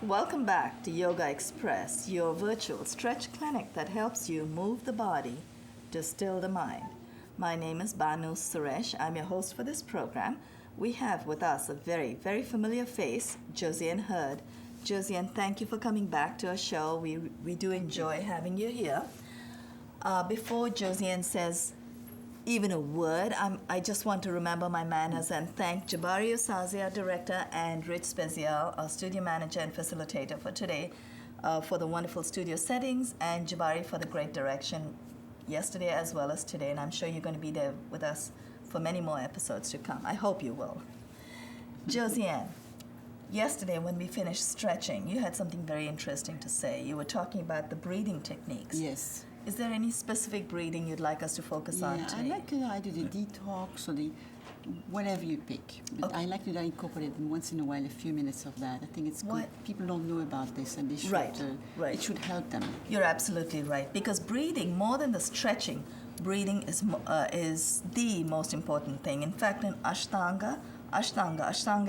Welcome back to Yogaxpress, your virtual stretch clinic that helps you move the body to still the mind. My name is Banu Suresh. I'm your host for this program. We have with us a very, very familiar face, Josiane Hird. Josiane, thank you for coming back to our show. We do enjoy having you here. Before Josiane says even a word, I just want to remember my manners and thank Jabari Osazi, our director, and Rich Spezial, our studio manager and facilitator for today, for the wonderful studio settings, and Jabari for the great direction yesterday as well as today. And I'm sure you're going to be there with us for many more episodes to come. I hope you will. Josiane, yesterday when we finished stretching, you had something very interesting to say. You were talking about the breathing techniques. Yes. Is there any specific breathing you'd like us to focus on today? I like to either the detox or the whatever you pick. But Okay. I like to incorporate once in a while a few minutes of that. I think it's good. People don't know about this, and they should. Right. It should help them. You're absolutely right, because breathing, more than the stretching, breathing is the most important thing. In fact, in Ashtanga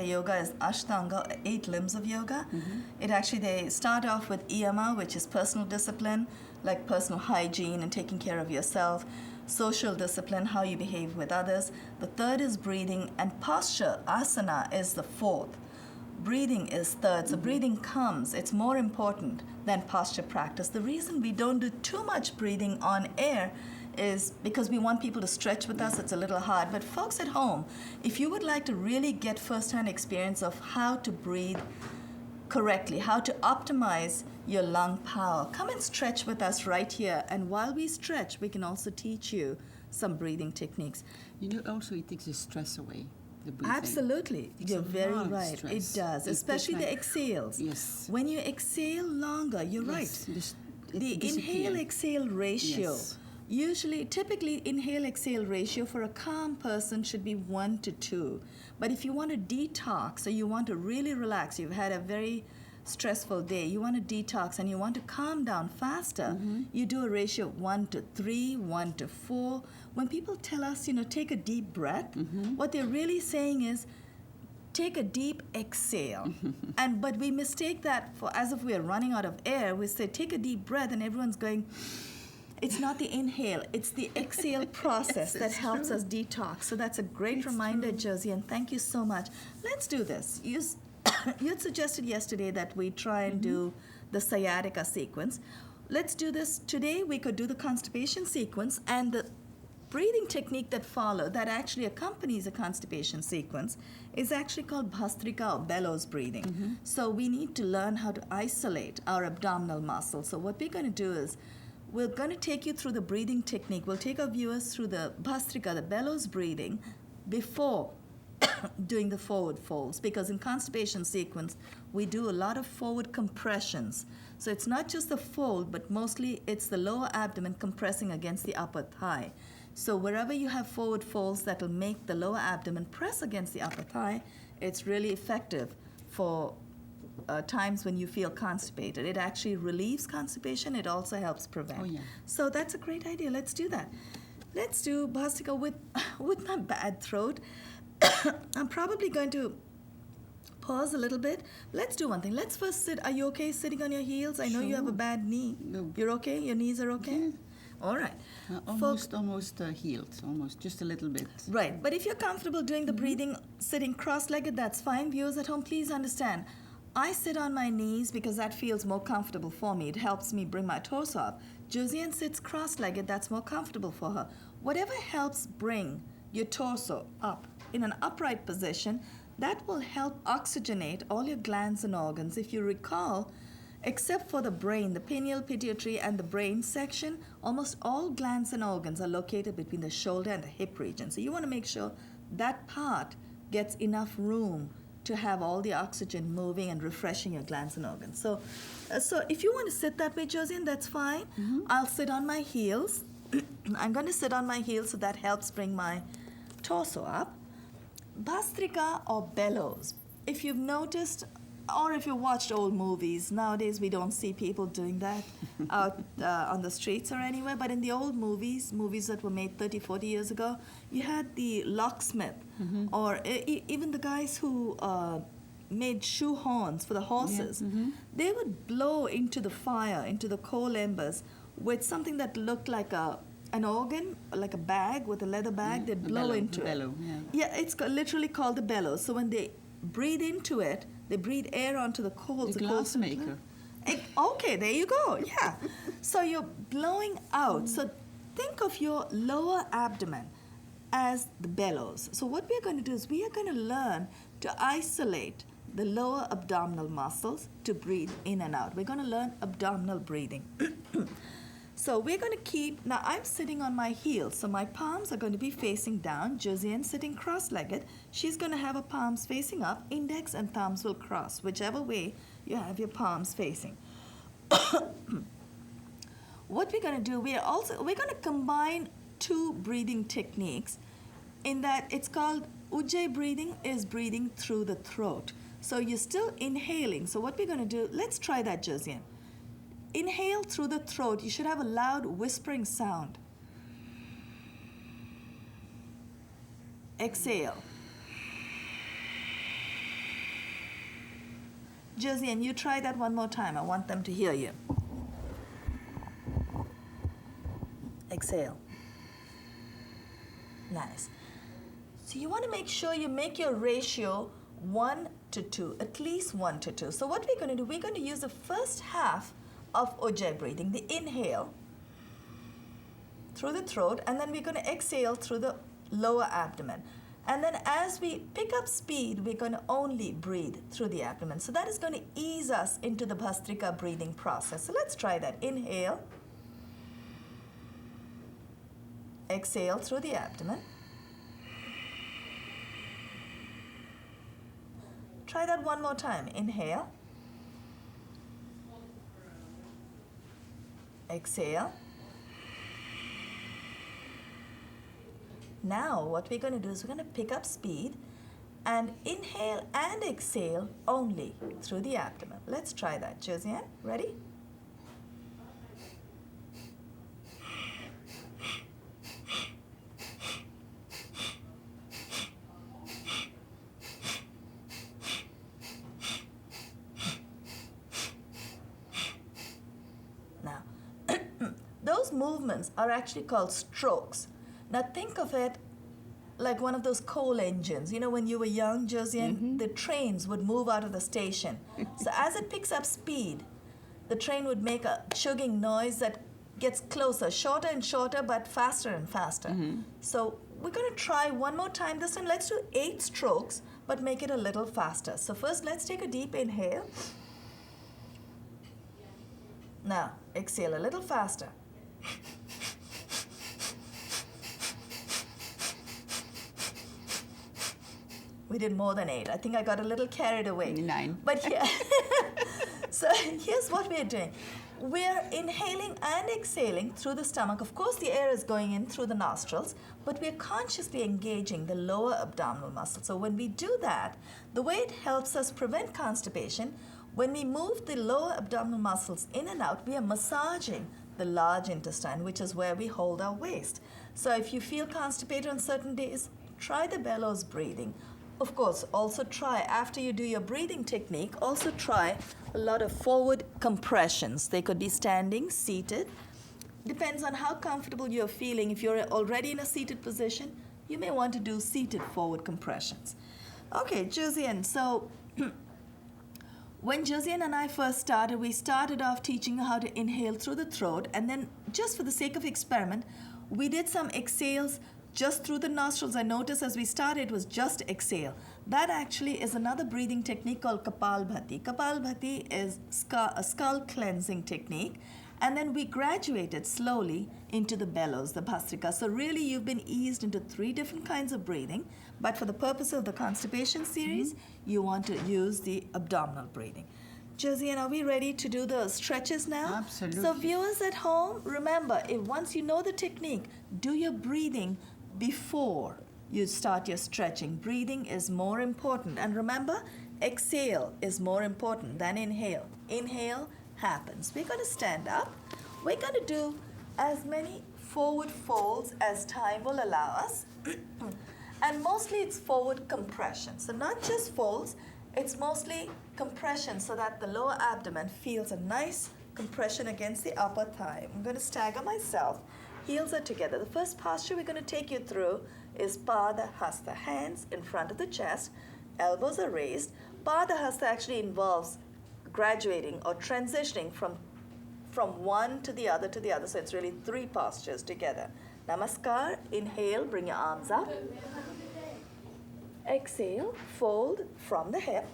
yoga is Ashtanga, 8 limbs of yoga. Mm-hmm. It actually, they start off with Yama, which is personal discipline, like personal hygiene and taking care of yourself. Social discipline, how you behave with others. The third is breathing, and posture, asana, is the fourth. Breathing is third. So breathing comes. It's more important than posture practice. The reason we don't do too much breathing on air is because we want people to stretch with us. It's a little hard. But folks at home, if you would like to really get first-hand experience of how to breathe correctly, how to optimize your lung power, come and stretch with us right here. And while we stretch, we can also teach you some breathing techniques. You know, also it takes the stress away. The breathing. Absolutely. You're very right. It does, especially the exhales. Yes. When you exhale longer, you're right. The inhale-exhale ratio. Yes. Typically, inhale-exhale ratio for a calm person should be 1 to 2. But if you want to detox or you want to really relax, you've had a very stressful day, you want to detox and you want to calm down faster, you do a ratio of 1 to 3, 1 to 4. When people tell us, take a deep breath, what they're really saying is, take a deep exhale. But we mistake that for as if we're running out of air. We say, take a deep breath, and everyone's going, it's not the inhale, it's the exhale process that helps us detox. So that's a great reminder, Josie, and thank you so much. Let's do this. You had suggested yesterday that we try and do the sciatica sequence. Let's do this today. We could do the constipation sequence, and the breathing technique that actually accompanies a constipation sequence is actually called bhastrika, or bellows breathing. So we need to learn how to isolate our abdominal muscles. So what we're going to do is, we're going to take you through the breathing technique. We'll take our viewers through the bhastrika, the bellows breathing, before doing the forward folds, because in constipation sequence, we do a lot of forward compressions. So it's not just the fold, but mostly it's the lower abdomen compressing against the upper thigh. So wherever you have forward folds that will make the lower abdomen press against the upper thigh, it's really effective for times when you feel constipated. It actually relieves constipation. It also helps prevent. Oh, yeah. So that's a great idea. Let's do that. Let's do bhastrika with my bad throat. I'm probably going to pause a little bit. Let's do one thing. Let's first sit. Are you okay sitting on your heels? I know you have a bad knee. No. You're okay? Your knees are okay? Yeah. All right. Almost healed. Almost, just a little bit. Right. But if you're comfortable doing the breathing, sitting cross-legged, that's fine. Viewers at home, please understand. I sit on my knees because that feels more comfortable for me. It helps me bring my torso up. Josiane sits cross-legged. That's more comfortable for her. Whatever helps bring your torso up in an upright position, that will help oxygenate all your glands and organs. If you recall, except for the brain, the pineal, pituitary, and the brain section, almost all glands and organs are located between the shoulder and the hip region. So you want to make sure that part gets enough room to have all the oxygen moving and refreshing your glands and organs. So if you want to sit that way, Josiane, that's fine. I'll sit on my heels. I'm going to sit on my heels, so that helps bring my torso up. Bhastrika or bellows. If you've noticed, or if you watched old movies, nowadays we don't see people doing that out on the streets or anywhere, but in the old movies that were made 30, 40 years ago, you had the locksmith, or even the guys who made shoe horns for the horses. They would blow into the fire, into the coal embers, with something that looked like an organ, like a bag, with a leather bag. They'd blow into it. Bellow, It's literally called the bellows. So when they breathe into it, they breathe air onto the coals. The glass maker. Okay, there you go. Yeah. So you're blowing out. So think of your lower abdomen as the bellows. So what we're going to do is we are going to learn to isolate the lower abdominal muscles to breathe in and out. We're going to learn abdominal breathing. So we're going to keep, now I'm sitting on my heels, so my palms are going to be facing down. Josiane sitting cross-legged. She's going to have her palms facing up. Index and thumbs will cross, whichever way you have your palms facing. What we're going to do, we're going to combine two breathing techniques in that it's called Ujjayi breathing, is breathing through the throat. So you're still inhaling. So what we're going to do, let's try that, Josiane. Inhale through the throat. You should have a loud whispering sound. Exhale. Josiane, you try that one more time. I want them to hear you. Exhale. Nice. So you want to make sure you make your ratio 1 to 2, at least 1 to 2. So what we're going to do, we're going to use the first half of Ujjayi breathing, the inhale through the throat, and then we're going to exhale through the lower abdomen. And then as we pick up speed, we're going to only breathe through the abdomen. So that is going to ease us into the Bhastrika breathing process. So let's try that. Inhale. Exhale through the abdomen. Try that one more time. Inhale. Exhale. Now what we're going to do is we're going to pick up speed and inhale and exhale only through the abdomen. Let's try that. Josiane, ready? Those movements are actually called strokes. Now think of it like one of those coal engines. You know, when you were young, Josiane, the trains would move out of the station. So as it picks up speed, the train would make a chugging noise that gets closer, shorter and shorter, but faster and faster. So we're going to try one more time. This time let's do 8 strokes, but make it a little faster. So first let's take a deep inhale. Now exhale a little faster. We did more than 8. I think I got a little carried away. 9. But yeah. So here's what we're doing. We're inhaling and exhaling through the stomach. Of course, the air is going in through the nostrils, but we're consciously engaging the lower abdominal muscle. So when we do that, the way it helps us prevent constipation, when we move the lower abdominal muscles in and out, we are massaging the large intestine, which is where we hold our waste. So if you feel constipated on certain days, try the bellows breathing. Of course, also try, after you do your breathing technique, also try a lot of forward compressions. They could be standing, seated. Depends on how comfortable you're feeling. If you're already in a seated position, you may want to do seated forward compressions. Okay, Josiane, so when Josiane and I first started, we started off teaching you how to inhale through the throat, and then just for the sake of experiment, we did some exhales just through the nostrils. I noticed as we started was just exhale. That actually is another breathing technique called Kapalbhati. Kapalbhati is a skull cleansing technique. And then we graduated slowly into the bellows, the Bhastrika. So really you've been eased into 3 different kinds of breathing. But for the purpose of the constipation series, you want to use the abdominal breathing. Josiane, are we ready to do the stretches now? Absolutely. So viewers at home, remember, if once you know the technique, do your breathing before you start your stretching. Breathing is more important. And remember, exhale is more important than inhale. Inhale happens. We're going to stand up. We're going to do as many forward folds as time will allow us. And mostly it's forward compression. So not just folds, it's mostly compression so that the lower abdomen feels a nice compression against the upper thigh. I'm going to stagger myself. Heels are together. The first posture we're going to take you through is Pada Hasta, hands in front of the chest, elbows are raised. Pada Hasta actually involves graduating or transitioning from one to the other, so it's really 3 postures together. Namaskar, inhale, bring your arms up. Exhale, fold from the hip.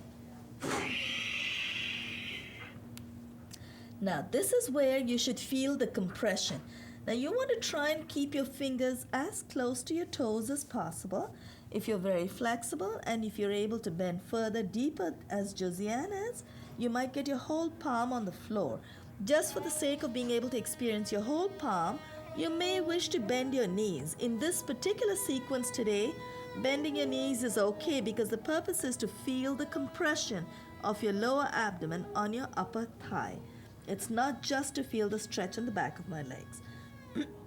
Now this is where you should feel the compression. Now you want to try and keep your fingers as close to your toes as possible. If you're very flexible and if you're able to bend further, deeper as Josiane is, you might get your whole palm on the floor. Just for the sake of being able to experience your whole palm, you may wish to bend your knees. In this particular sequence today, bending your knees is okay because the purpose is to feel the compression of your lower abdomen on your upper thigh. It's not just to feel the stretch in the back of my legs.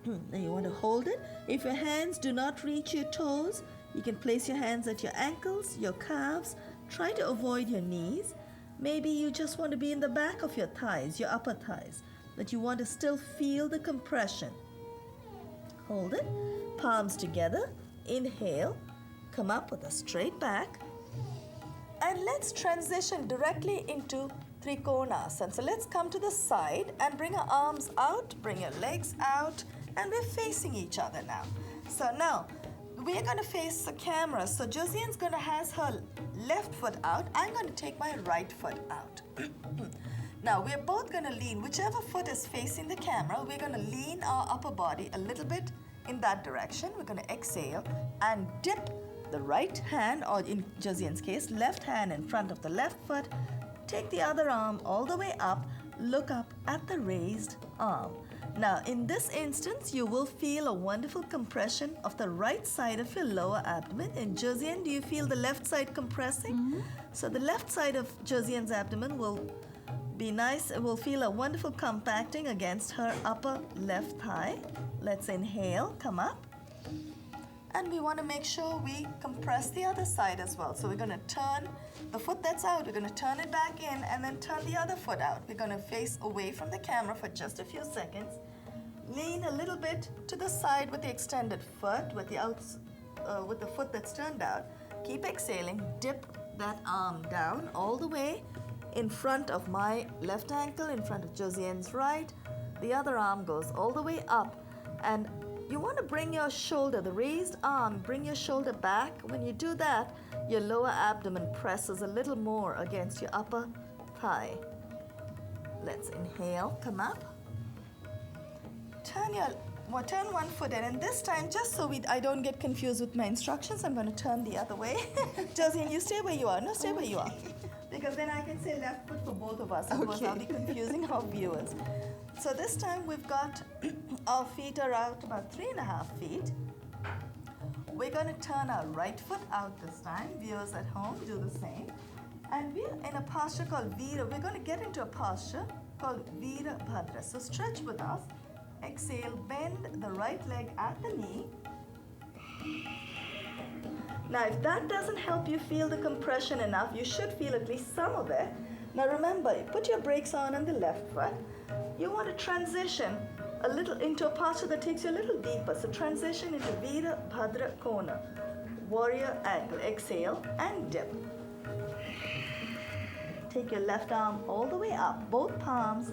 Now you want to hold it. If your hands do not reach your toes, you can place your hands at your ankles, your calves. Try to avoid your knees. Maybe you just want to be in the back of your thighs, your upper thighs, but you want to still feel the compression. Hold it. Palms together. Inhale. Come up with a straight back. And let's transition directly into Trikonasana. So let's come to the side and bring our arms out, bring your legs out, and we're facing each other now. So now, we're going to face the camera. So Josiane's going to have her left foot out. I'm going to take my right foot out. Now, we're both going to lean. Whichever foot is facing the camera, we're going to lean our upper body a little bit in that direction. We're going to exhale and dip the right hand, or in Josiane's case, left hand in front of the left foot. Take the other arm all the way up. Look up at the raised arm. Now, in this instance, you will feel a wonderful compression of the right side of your lower abdomen. And Josiane, do you feel the left side compressing? Mm-hmm. So the left side of Josiane's abdomen will be nice. It will feel a wonderful compacting against her upper left thigh. Let's inhale, come up. And we want to make sure we compress the other side as well. So we're going to turn the foot that's out, we're going to turn it back in and then turn the other foot out. We're going to face away from the camera for just a few seconds. Lean a little bit to the side with the extended foot, with the foot that's turned out. Keep exhaling. Dip that arm down all the way in front of my left ankle, in front of Josiane's right. The other arm goes all the way up. And you want to bring your shoulder, the raised arm, bring your shoulder back. When you do that, your lower abdomen presses a little more against your upper thigh. Let's inhale, come up. Turn one foot in, and this time, just so I don't get confused with my instructions, I'm going to turn the other way. Josiane, you stay where you are. No, stay where you are. Because then I can say left foot for both of us. Otherwise, I'll be confusing our viewers. So this time we've got our feet are out about 3.5 feet. We're going to turn our right foot out this time. Viewers at home, do the same. And we're in a posture called Vira. We're going to get into a posture called Virabhadra. So stretch with us. Exhale, bend the right leg at the knee. Now, if that doesn't help you feel the compression enough, you should feel at least some of it. Now remember, put your brakes on the left foot. You want to transition a little into a posture that takes you a little deeper. So transition into Virabhadra Kona, warrior angle. Exhale and dip. Take your left arm all the way up, both palms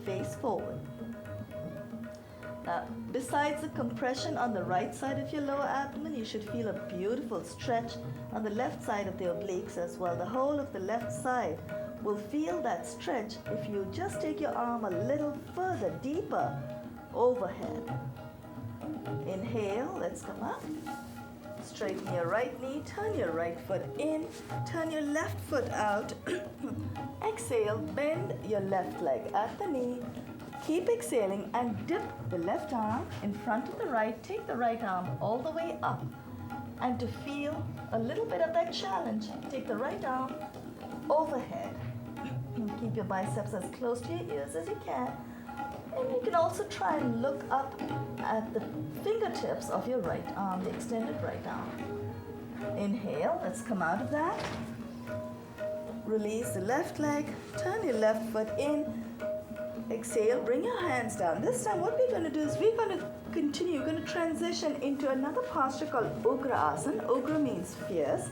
face forward. Besides the compression on the right side of your lower abdomen, you should feel a beautiful stretch on the left side of the obliques as well. The whole of the left side will feel that stretch if you just take your arm a little further, deeper overhead. Inhale, let's come up. Straighten your right knee, turn your right foot in, turn your left foot out. Exhale, bend your left leg at the knee. Keep exhaling and dip the left arm in front of the right. Take the right arm all the way up. And to feel a little bit of that challenge, take the right arm overhead. Keep your biceps as close to your ears as you can. And you can also try and look up at the fingertips of your right arm, the extended right arm. Inhale, let's come out of that. Release the left leg, turn your left foot in. Exhale, bring your hands down. This time what we're going to do is we're going to continue, we're going to transition into another posture called Ugra Asana. Ugra means fierce.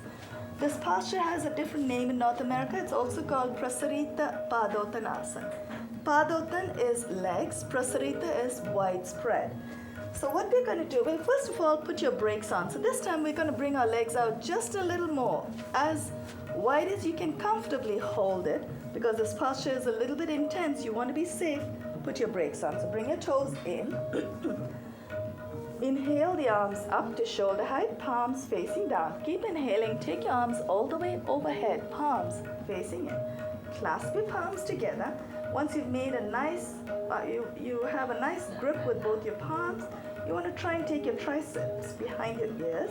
This posture has a different name in North America. It's also called Prasarita Padottanasana. Padottan is legs, Prasarita is widespread. So what we're going to do, well, first of all, put your brakes on. So this time we're going to bring our legs out just a little more, as wide as you can comfortably hold it, because this posture is a little bit intense. You want to be safe. Put your brakes on. So bring your toes in. Inhale the arms up to shoulder height, palms facing down. Keep inhaling. Take your arms all the way overhead, palms facing in. Clasp your palms together. Once you've made a nice, you have a nice grip with both your palms, you want to try and take your triceps behind your ears.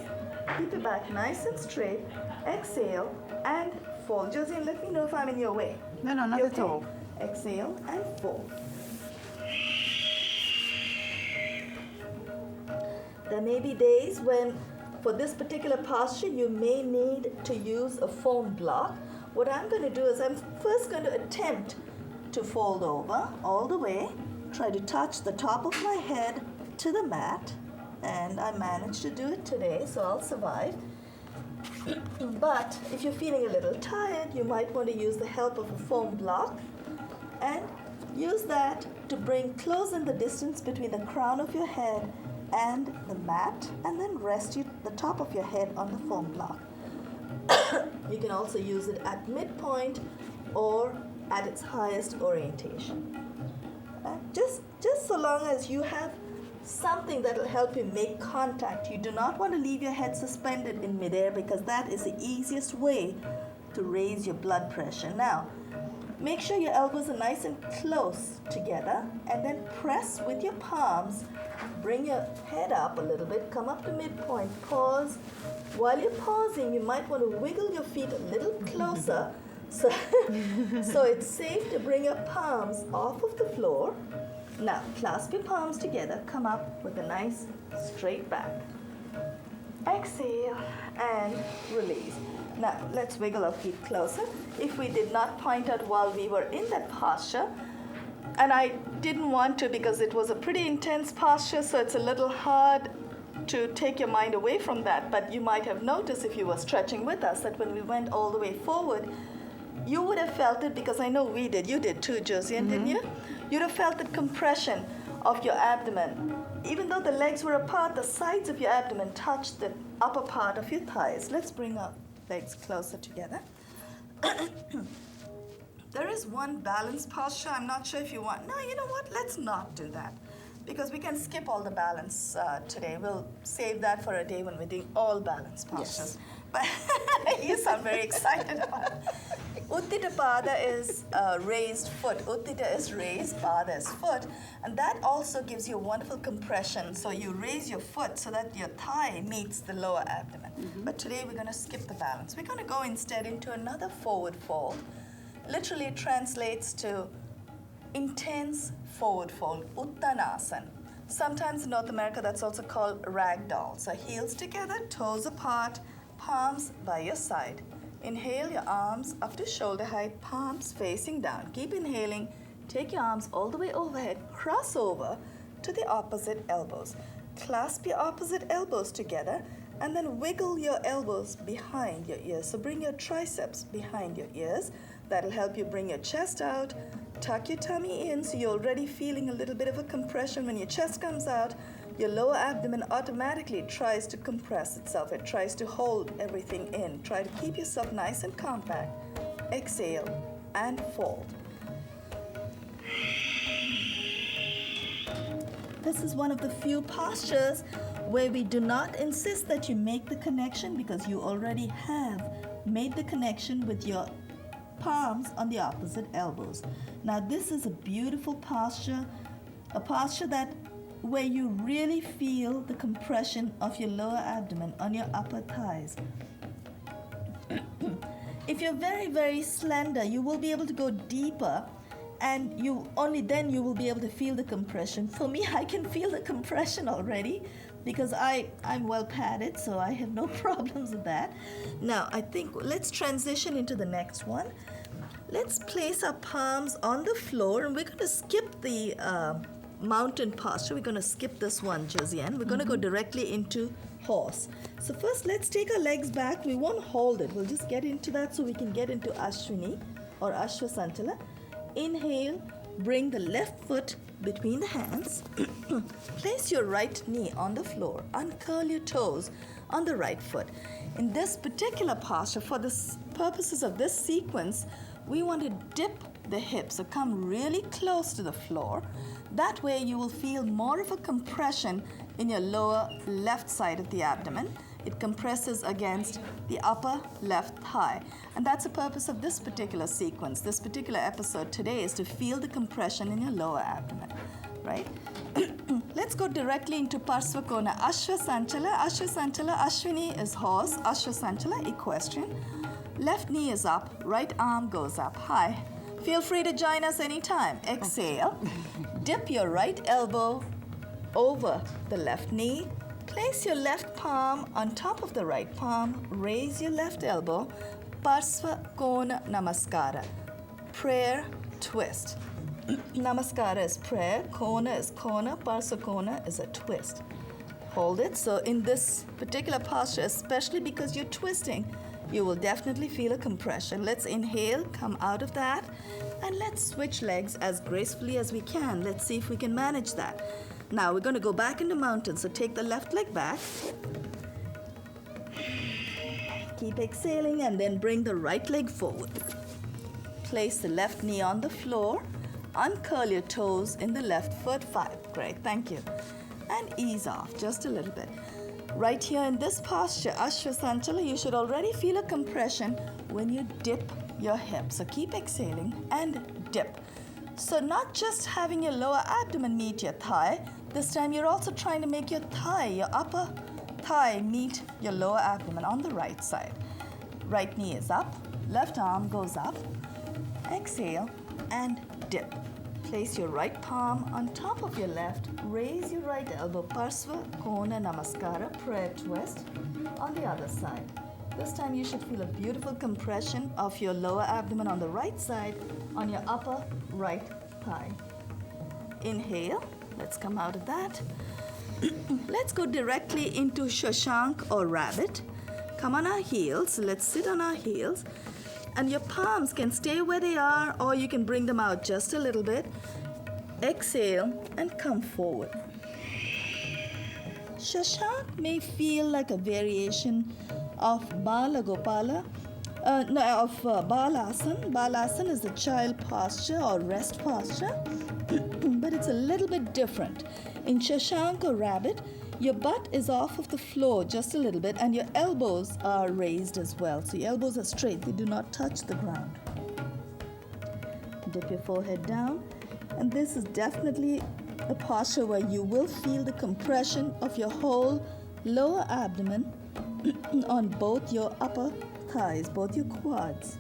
Keep your back nice and straight. Exhale and fold. Josiane, let me know if I'm in your way. No, not at all. Exhale and fold. There may be days when, for this particular posture, you may need to use a foam block. What I'm going to do is I'm first going to attempt to fold over all the way. Try to touch the top of my head to the mat. And I managed to do it today, so I'll survive. But if you're feeling a little tired, you might want to use the help of a foam block and use that to bring close in the distance between the crown of your head and the mat, and then rest the top of your head on the foam block. You can also use it at midpoint or at its highest orientation. Just so long as you have something that will help you make contact. You do not want to leave your head suspended in midair, because that is the easiest way to raise your blood pressure. Now, make sure your elbows are nice and close together, and then press with your palms. Bring your head up a little bit, come up to midpoint, pause. While you're pausing, you might want to wiggle your feet a little closer so it's safe to bring your palms off of the floor. Now, clasp your palms together, come up with a nice straight back. Exhale and release. Now, let's wiggle our feet closer. If we did not point out while we were in that posture, and I didn't want to because it was a pretty intense posture, so it's a little hard to take your mind away from that, but you might have noticed if you were stretching with us that when we went all the way forward, you would have felt it, because I know we did. You did too, Josiane, didn't you? You'd have felt the compression of your abdomen. Even though the legs were apart, the sides of your abdomen touched the upper part of your thighs. Let's bring our legs closer together. There is one balance posture. I'm not sure if you want. No, you know what? Let's not do that, because we can skip all the balance today. We'll save that for a day when we're doing all balance postures. Yes. But you sound very excited about it. Uttita Pada is raised foot. Uttita is raised, Pada is foot. And that also gives you a wonderful compression. So you raise your foot so that your thigh meets the lower abdomen. But today we're going to skip the balance. We're going to go instead into another forward fold. Literally it translates to intense forward fold, Uttanasana. Sometimes in North America that's also called ragdoll. So heels together, toes apart, palms by your side. Inhale your arms up to shoulder height, palms facing down. Keep inhaling. Take your arms all the way overhead. Cross over to the opposite elbows. Clasp your opposite elbows together and then wiggle your elbows behind your ears. So bring your triceps behind your ears. That'll help you bring your chest out. Tuck your tummy in so you're already feeling a little bit of a compression. When your chest comes out, your lower abdomen automatically tries to compress itself. It tries to hold everything in. Try to keep yourself nice and compact. Exhale and fold. This is one of the few postures where we do not insist that you make the connection, because you already have made the connection with your palms on the opposite elbows. Now this is a beautiful posture, a posture that where you really feel the compression of your lower abdomen on your upper thighs. If you're very, very slender, you will be able to go deeper, and you only then you will be able to feel the compression. For me, I can feel the compression already because I'm well padded, so I have no problems with that. Now, I think let's transition into the next one. Let's place our palms on the floor, and we're going to skip the mountain posture. We're going to skip this one, Josiane. We're going to go directly into horse. So first, let's take our legs back. We won't hold it. We'll just get into that so we can get into Ashwini or Ashwasantala. Inhale, bring the left foot between the hands. Place your right knee on the floor. Uncurl your toes on the right foot. In this particular posture, for the purposes of this sequence, we want to dip the hips, so come really close to the floor. That way you will feel more of a compression in your lower left side of the abdomen. It compresses against the upper left thigh. And that's the purpose of this particular sequence. This particular episode today is to feel the compression in your lower abdomen, right? Let's go directly into Parsvakona. Ashwasanchala. Ashwasanchala, Ashwini is horse. Ashwasanchala, equestrian. Left knee is up, right arm goes up. High. Feel free to join us anytime. Exhale. Dip your right elbow over the left knee. Place your left palm on top of the right palm. Raise your left elbow. Parsva Kona Namaskara. Prayer twist. Namaskara is prayer. Kona is kona. Parsva Kona is a twist. Hold it. So in this particular posture, especially because you're twisting, you will definitely feel a compression. Let's inhale, come out of that, and let's switch legs as gracefully as we can. Let's see if we can manage that. Now we're going to go back into mountain. So take the left leg back. Keep exhaling and then bring the right leg forward. Place the left knee on the floor. Uncurl your toes in the left foot. 5. Great, thank you. And ease off just a little bit. Right here in this posture, Ashwasanchala, you should already feel a compression when you dip your hips. So keep exhaling and dip. So not just having your lower abdomen meet your thigh, this time you're also trying to make your thigh, your upper thigh meet your lower abdomen on the right side. Right knee is up, left arm goes up. Exhale and dip. Place your right palm on top of your left. Raise your right elbow. Parsva Kona Namaskara, prayer twist on the other side. This time you should feel a beautiful compression of your lower abdomen on the right side on your upper right thigh. Inhale. Let's come out of that. Let's go directly into Shashank or rabbit. Come on our heels. Let's sit on our heels. And your palms can stay where they are, or you can bring them out just a little bit. Exhale and come forward. Shashank may feel like a variation of Bala Gopala, Balasana. Balasana is the child posture or rest posture, but it's a little bit different. In Shashank or rabbit, your butt is off of the floor just a little bit, and your elbows are raised as well. So your elbows are straight, they do not touch the ground. Dip your forehead down, and this is definitely a posture where you will feel the compression of your whole lower abdomen on both your upper thighs, both your quads.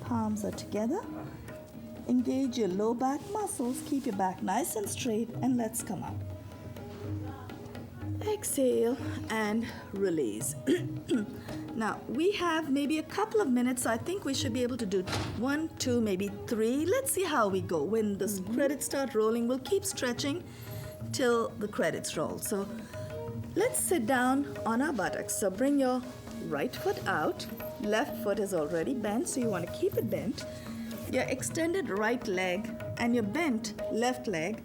Palms are together. Engage your low back muscles, keep your back nice and straight, and let's come up. Exhale and release. Now, we have maybe a couple of minutes, so I think we should be able to do 1, 2, maybe 3. Let's see how we go. When the credits start rolling, we'll keep stretching till the credits roll. So let's sit down on our buttocks. So bring your right foot out. Left foot is already bent, so you want to keep it bent. Your extended right leg and your bent left leg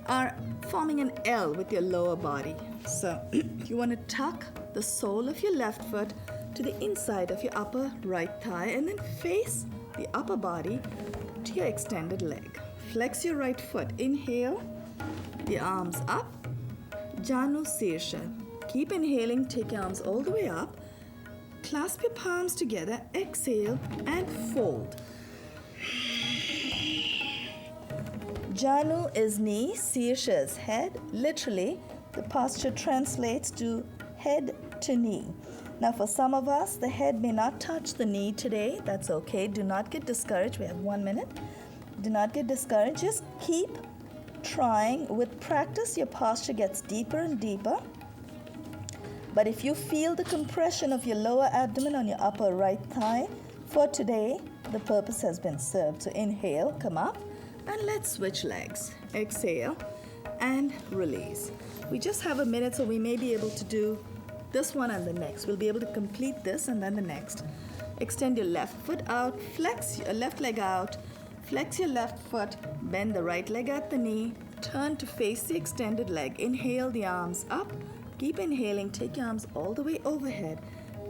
are forming an L with your lower body. So you want to tuck the sole of your left foot to the inside of your upper right thigh and then face the upper body to your extended leg. Flex your right foot. Inhale, the arms up. Janu Sirsha. Keep inhaling, take your arms all the way up. Clasp your palms together, exhale and fold. Janu is knee, Sirsha is head. Literally, the posture translates to head to knee. Now for some of us, the head may not touch the knee today. That's okay. Do not get discouraged. We have 1 minute. Do not get discouraged. Just keep trying. With practice, your posture gets deeper and deeper. But if you feel the compression of your lower abdomen on your upper right thigh, for today, the purpose has been served. So inhale, come up, and let's switch legs. Exhale and release. We just have a minute, so we may be able to do this one and the next. We'll be able to complete this and then the next. Extend your left foot out, flex your left leg out, flex your left foot, bend the right leg at the knee, turn to face the extended leg. Inhale the arms up, keep inhaling, take your arms all the way overhead.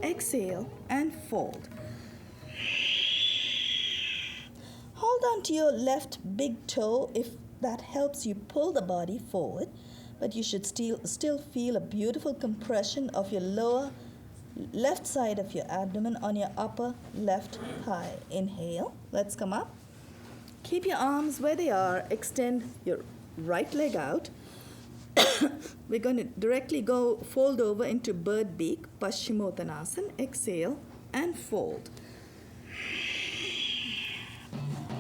Exhale and fold. Hold on to your left big toe if that helps you pull the body forward, but you should still feel a beautiful compression of your lower left side of your abdomen on your upper left thigh. Inhale, let's come up. Keep your arms where they are, extend your right leg out. We're going to directly go fold over into bird beak, Paschimottanasana. Exhale and fold.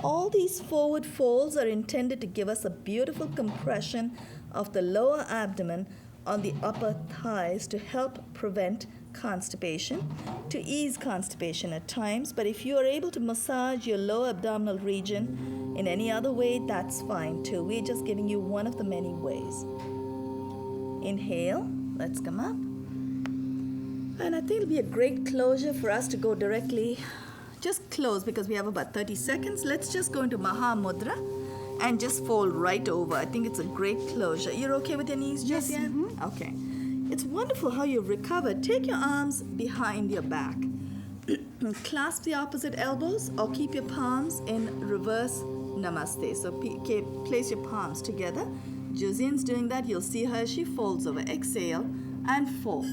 All these forward folds are intended to give us a beautiful compression of the lower abdomen on the upper thighs to help prevent constipation, to ease constipation at times. But if you are able to massage your lower abdominal region in any other way, that's fine too. We're just giving you one of the many ways. Inhale, let's come up. And I think it'll be a great closure for us to go directly, just close because we have about 30 seconds. Let's just go into Maha Mudra and just fold right over. I think it's a great closure. You're okay with your knees, Yes. Josiane? Mm-hmm. Okay. It's wonderful how you've recovered. Take your arms behind your back. Clasp the opposite elbows or keep your palms in reverse namaste. So place your palms together. Josiane's doing that. You'll see her. She folds over. Exhale and fold.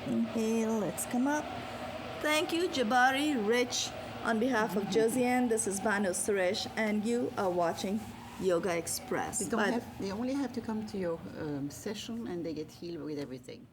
Inhale, let's come up. Thank you, Jabari, Rich. On behalf of Josiane, this is Banu Suresh, and you are watching Yoga Express. They only have to come to your session and they get healed with everything.